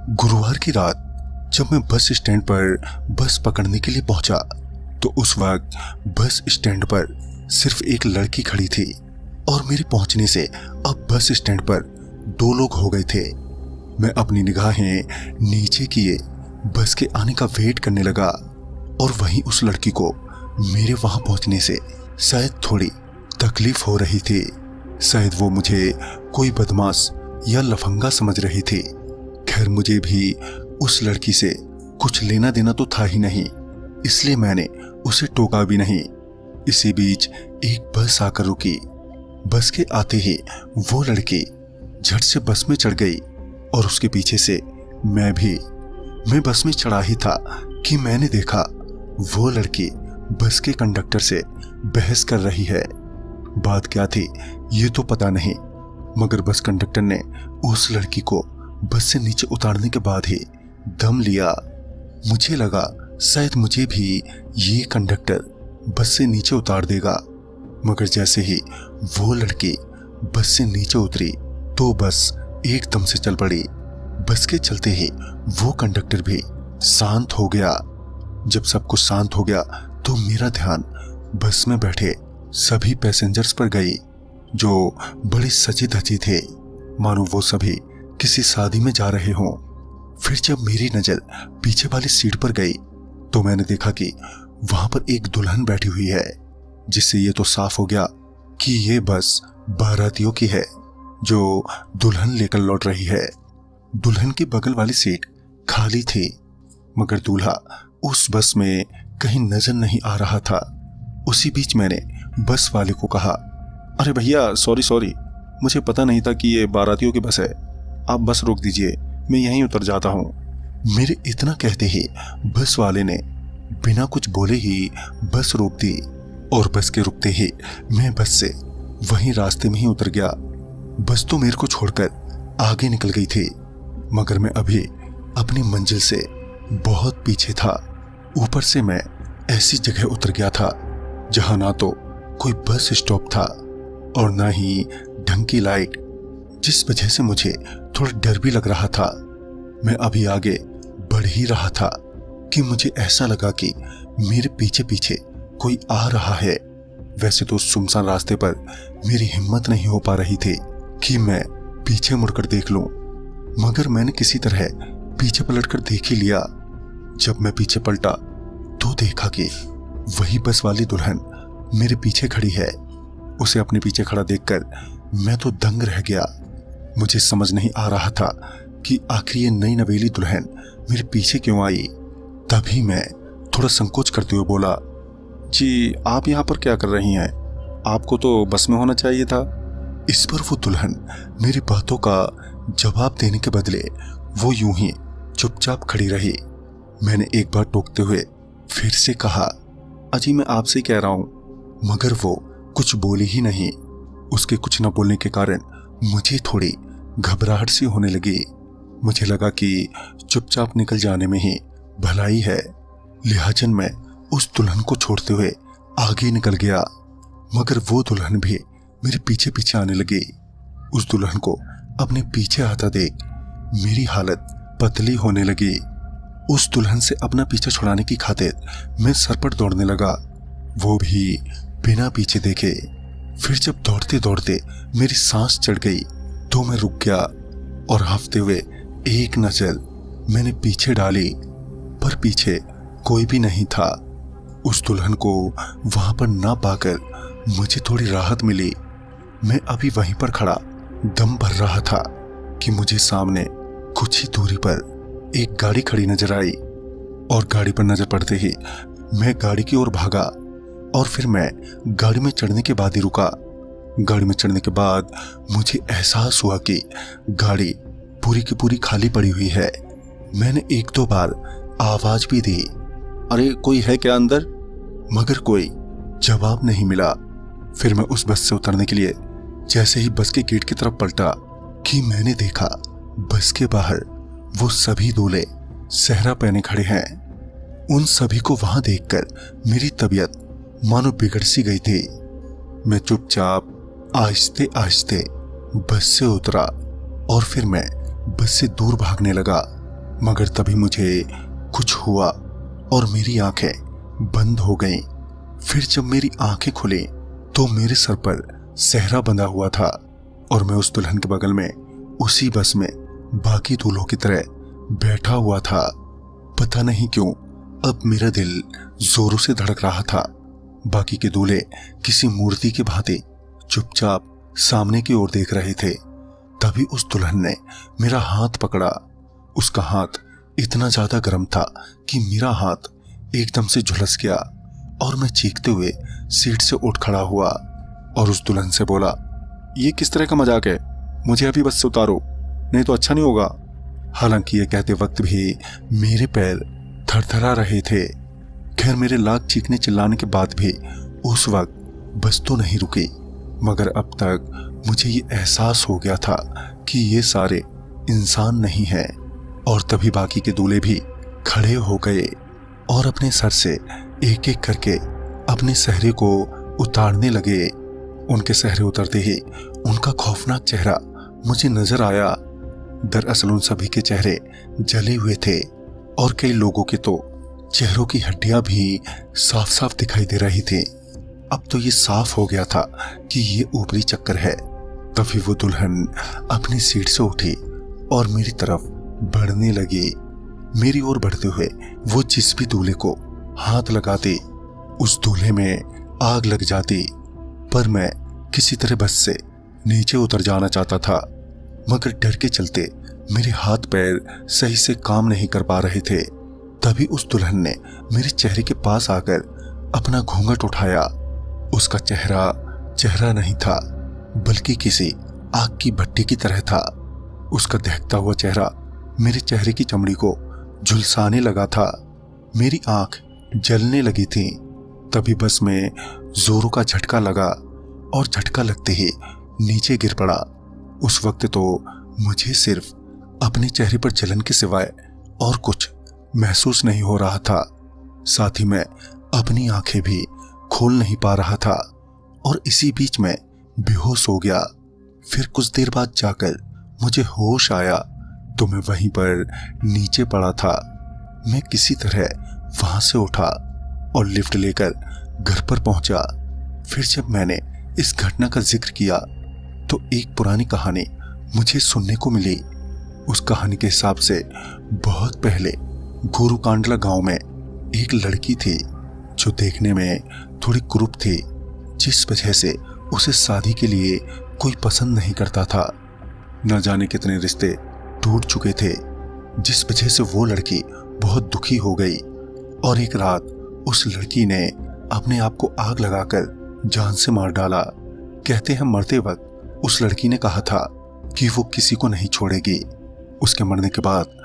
गुरुवार की रात जब मैं बस स्टैंड पर बस पकड़ने के लिए पहुंचा तो उस वक्त बस स्टैंड पर सिर्फ एक लड़की खड़ी थी और मेरे पहुंचने से अब बस स्टैंड पर 2 लोग हो गए थे। मैं अपनी निगाहें नीचे किए बस के आने का वेट करने लगा और वहीं उस लड़की को मेरे वहां पहुंचने से शायद थोड़ी तकलीफ हो रही थी। शायद वो मुझे कोई बदमाश या लफंगा समझ रही थी। खैर मुझे भी उस लड़की से कुछ लेना देना तो था ही नहीं, इसलिए मैंने उसे टोका भी नहीं। इसी बीच एक बस आकर रुकी। बस के आते ही वो लड़की झट से बस में चढ़ गई और उसके पीछे से मैं बस में चढ़ा ही था कि मैंने देखा वो लड़की बस के कंडक्टर से बहस कर रही है। बात क्या थी ये तो पता नहीं, मगर बस कंडक्टर ने उस लड़की को बस से नीचे उतारने के बाद ही दम लिया। मुझे लगा शायद मुझे भी ये कंडक्टर बस से नीचे उतार देगा, मगर जैसे ही वो लड़की बस से नीचे उतरी तो बस एकदम से चल पड़ी। बस के चलते ही वो कंडक्टर भी शांत हो गया। जब सब कुछ शांत हो गया तो मेरा ध्यान बस में बैठे सभी पैसेंजर्स पर गई जो बड़े सजे धजे थे, मानो वो सभी किसी शादी में जा रहे हों। फिर जब मेरी नजर पीछे वाली सीट पर गई तो मैंने देखा कि वहां पर एक दुल्हन बैठी हुई है, जिससे ये तो साफ हो गया कि ये बस बारातियों की है जो दुल्हन लेकर लौट रही है। दुल्हन की बगल वाली सीट खाली थी, मगर दूल्हा उस बस में कहीं नजर नहीं आ रहा था। उसी बीच मैंने बस वाले को कहा, अरे भैया सॉरी, मुझे पता नहीं था कि ये बारातियों की बस है, आप बस रोक दीजिए, मैं यहीं उतर जाता हूँ। मेरे इतना कहते ही बस वाले ने बिना कुछ बोले ही बस रोक दी और बस के रुकते ही मैं बस से वहीं रास्ते में ही उतर गया। बस तो मेरे को छोड़कर आगे निकल गई थी, मगर मैं अभी अपनी मंजिल से बहुत पीछे था। ऊपर से मैं ऐसी जगह उतर गया था जहां ना तो कोई बस स्टॉप था और ना ही ढंग की लाइट, जिस वजह से मुझे थोड़ा डर भी लग रहा था। मैं अभी आगे बढ़ ही रहा था कि मुझे ऐसा लगा कि मेरे पीछे पीछे कोई आ रहा है। वैसे तो सुनसान रास्ते पर मेरी हिम्मत नहीं हो पा रही थी कि मैं पीछे मुड़कर देख लूं, मगर मैंने किसी तरह पीछे पलटकर देख ही लिया। जब मैं पीछे पलटा तो देखा कि वही बस वाली दुल्हन मेरे पीछे खड़ी है। उसे अपने पीछे खड़ा देखकर मैं तो दंग रह गया। मुझे समझ नहीं आ रहा था कि आखिर ये नई नवेली दुल्हन मेरे पीछे क्यों आई। तभी मैं थोड़ा संकोच करते हुए बोला, जी आप यहाँ पर क्या कर रही हैं? आपको तो बस में होना चाहिए था। इस पर वो दुल्हन मेरी बातों का जवाब देने के बदले वो यूं ही चुपचाप खड़ी रही। मैंने एक बार टोकते हुए फिर से कहा, अजी मैं आपसे ही कह रहा हूं, मगर वो कुछ बोली ही नहीं। उसके कुछ न बोलने के कारण मुझे थोड़ी घबराहट सी होने लगी। मुझे लगा कि चुपचाप निकल जाने में ही भलाई है, लिहाजन मैं उस दुल्हन को छोड़ते हुए आगे निकल गया। मगर वो दुल्हन भी मेरे पीछे पीछे आने लगी। उस दुल्हन को अपने पीछे आता देख मेरी हालत पतली होने लगी। उस दुल्हन से अपना पीछा छुड़ाने की खातिर मैं सरपट दौड़ने लगा, वो भी बिना पीछे देखे। फिर जब दौड़ते दौड़ते मेरी सांस चढ़ गई तो मैं रुक गया और हांफते हुए एक नजर मैंने पीछे डाली, पर पीछे कोई भी नहीं था। उस दुल्हन को वहां पर ना पाकर मुझे थोड़ी राहत मिली। मैं अभी वहीं पर खड़ा दम भर रहा था कि मुझे सामने कुछ ही दूरी पर एक गाड़ी खड़ी नजर आई और गाड़ी पर नजर पड़ते ही मैं गाड़ी की ओर भागा और फिर मैं गाड़ी में चढ़ने के बाद ही रुका। गाड़ी में चढ़ने के बाद मुझे एहसास हुआ कि गाड़ी पूरी की पूरी खाली पड़ी हुई है। मैंने 1-2 बार आवाज भी दी, अरे कोई है क्या अंदर? मगर कोई जवाब नहीं मिला। फिर मैं उस बस से उतरने के लिए जैसे ही बस के गेट की तरफ पलटा कि मैंने देखा बस के बाहर वो सभी दूल्हे सेहरा पहने खड़े हैं। उन सभी को वहां देखकर मेरी तबीयत मानो बिगड़ सी गई थी। मैं चुपचाप आहिस्ते आहिस्ते बस से उतरा और फिर मैं बस से दूर भागने लगा। मगर तभी मुझे कुछ हुआ और मेरी आंखें बंद हो गईं। फिर जब मेरी आंखें खुली तो मेरे सर पर सेहरा बंधा हुआ था और मैं उस दुल्हन के बगल में उसी बस में बाकी दूल्हों की तरह बैठा हुआ था। पता नहीं क्यों अब मेरा दिल जोरों से धड़क रहा था। बाकी के दूल्हे किसी मूर्ति की भांति चुपचाप सामने की ओर देख रहे थे। तभी उस दुल्हन ने मेरा हाथ पकड़ा। उसका हाथ इतना ज्यादा गर्म था कि मेरा हाथ एकदम से झुलस गया और मैं चीखते हुए सीट से उठ खड़ा हुआ और उस दुल्हन से बोला, ये किस तरह का मजाक है? मुझे अभी बस से उतारो, नहीं तो अच्छा नहीं होगा। हालांकि ये कहते वक्त भी मेरे पैर थरथरा रहे थे। खैर मेरे लाख चीखने चिल्लाने के बाद भी उस वक्त बस तो नहीं रुकी, मगर अब तक मुझे ये एहसास हो गया था कि ये सारे इंसान नहीं हैं। और तभी बाकी के दूल्हे भी खड़े हो गए और अपने सर से एक एक करके अपने सेहरे को उतारने लगे। उनके सेहरे उतरते ही उनका खौफनाक चेहरा मुझे नजर आया। दरअसल उन सभी के चेहरे जले हुए थे और कई लोगों के तो चेहरों की हड्डियां भी साफ साफ दिखाई दे रही थी। अब तो ये साफ हो गया था कि ये ऊपरी चक्कर है। तभी वो दुल्हन अपनी सीट से उठी और मेरी तरफ बढ़ने लगी। मेरी ओर बढ़ते हुए वो जिस भी दूल्हे को हाथ लगाती उस दूल्हे में आग लग जाती। पर मैं किसी तरह बस से नीचे उतर जाना चाहता था, मगर डर के चलते मेरे हाथ पैर सही से काम नहीं कर पा रहे थे। तभी उस दुल्हन ने मेरे चेहरे के पास आकर अपना घूंघट उठाया। उसका चेहरा नहीं था, बल्कि किसी आग की भट्टी की तरह था। उसका दहकता हुआ चेहरा मेरे चेहरे की चमड़ी को झुलसाने लगा था। मेरी आंख जलने लगी थी। तभी बस में जोरों का झटका लगा और झटका लगते ही नीचे गिर पड़ा। उस वक्त तो मुझे सिर्फ अपने चेहरे पर जलन के सिवाय और कुछ महसूस नहीं हो रहा था। साथ ही मैं अपनी आंखें भी खोल नहीं पा रहा था और इसी बीच में बेहोश हो गया। फिर कुछ देर बाद जाकर मुझे होश आया तो मैं वहीं पर नीचे पड़ा था। मैं किसी तरह वहां से उठा और लिफ्ट लेकर घर पर पहुंचा। फिर जब मैंने इस घटना का जिक्र किया तो एक पुरानी कहानी मुझे सुनने को मिली। उस कहानी के हिसाब से बहुत पहले गोरुकांडला गांव में एक लड़की थी जो देखने में थोड़ी कुरूप थी, जिस वजह से उसे शादी के लिए कोई पसंद नहीं करता था। न जाने कितने रिश्ते टूट चुके थे, जिस वजह से वो लड़की बहुत दुखी हो गई और एक रात उस लड़की ने अपने आप को आग लगाकर जान से मार डाला। कहते हैं मरते वक्त उस लड़की ने कहा था कि वो किसी को नहीं छोड़ेगी। उसके मरने के बाद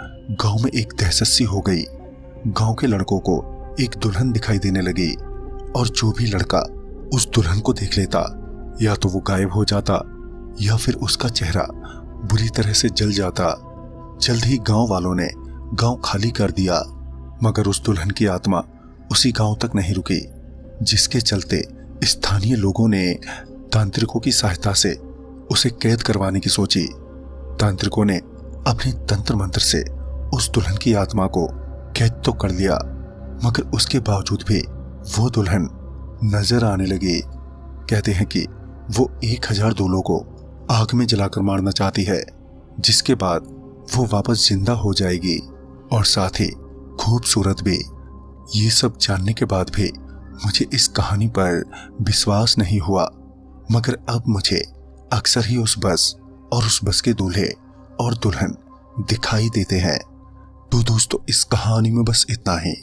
गांव में एक दहशत सी हो गई। गांव के लड़कों को एक दुल्हन दिखाई देने लगी और जो भी लड़का उस दुल्हन को देख लेता या तो वो गायब हो जाता या फिर उसका चेहरा बुरी तरह से जल जाता। जल्द ही गांव वालों ने गांव खाली कर दिया, मगर उस दुल्हन की आत्मा उसी गांव तक नहीं रुकी, जिसके चलते स्थानीय लोगों ने तांत्रिकों की सहायता से उसे कैद करवाने की सोची। तांत्रिकों ने अपने तंत्र मंत्र से उस दुल्हन की आत्मा को कैद तो कर लिया, मगर उसके बावजूद भी वो दुल्हन नजर आने लगी। कहते हैं कि वो 1000 दूल्हों को आग में जलाकर मारना चाहती है, जिसके बाद वो वापस जिंदा हो जाएगी और साथ ही खूबसूरत भी। ये सब जानने के बाद भी मुझे इस कहानी पर विश्वास नहीं हुआ, मगर अब मुझे अक्सर ही उस बस और उस बस के दूल्हे और दुल्हन दिखाई देते हैं। तो दोस्तों, इस कहानी में बस इतना ही।